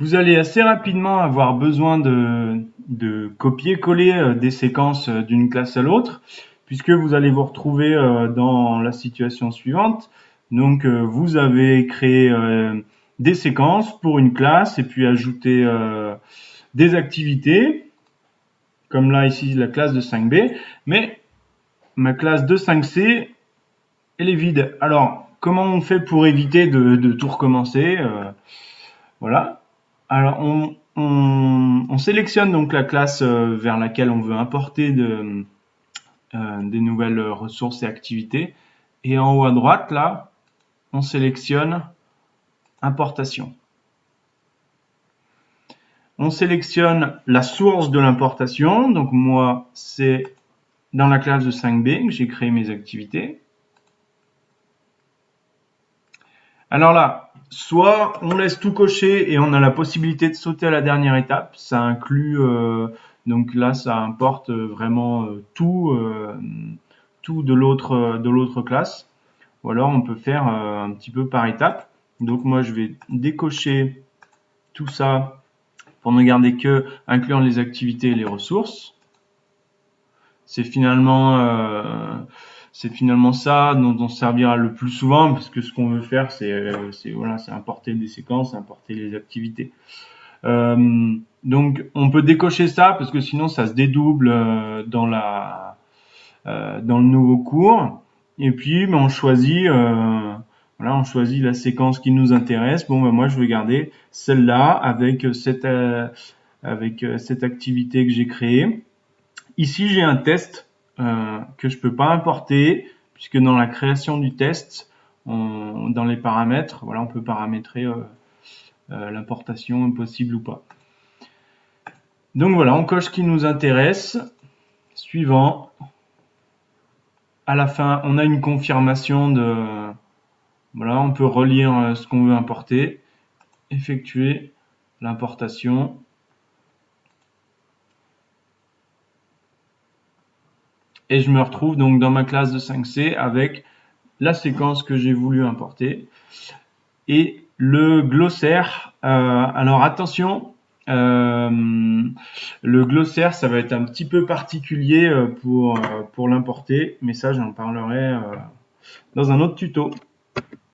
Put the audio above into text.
Vous allez assez rapidement avoir besoin de copier-coller des séquences d'une classe à l'autre, puisque vous allez vous retrouver dans la situation suivante. Donc, vous avez créé des séquences pour une classe et puis ajouté des activités, comme là ici la classe de 5B, mais ma classe de 5C, elle est vide. Alors, comment on fait pour éviter de tout recommencer Voilà. Alors, on sélectionne donc la classe vers laquelle on veut importer des nouvelles ressources et activités. Et en haut à droite, là, on sélectionne importation. On sélectionne la source de l'importation. Donc, moi, c'est dans la classe de 5B que j'ai créé mes activités. Alors là, soit on laisse tout cocher et on a la possibilité de sauter à la dernière étape. Ça inclut, donc là, ça importe vraiment tout de l'autre classe. Ou alors on peut faire un petit peu par étape. Donc moi, je vais décocher tout ça pour ne garder que incluant les activités et les ressources. C'est finalement ça dont on servira le plus souvent, parce que ce qu'on veut faire, c'est importer des séquences, importer les activités. Donc on peut décocher ça parce que sinon ça se dédouble dans le nouveau cours. Et puis on choisit on choisit la séquence qui nous intéresse. Bon moi je veux garder celle-là avec cette activité que j'ai créée. Ici, j'ai un test que je peux pas importer, puisque dans la création du test, dans les paramètres, voilà, on peut paramétrer l'importation possible ou pas. Donc voilà, on coche ce qui nous intéresse. Suivant. À la fin, on a une confirmation de... Voilà, on peut relire ce qu'on veut importer, effectuer l'importation. Et je me retrouve donc dans ma classe de 5C avec la séquence que j'ai voulu importer et le glossaire. Alors attention, le glossaire, ça va être un petit peu particulier pour l'importer, mais ça j'en parlerai dans un autre tuto.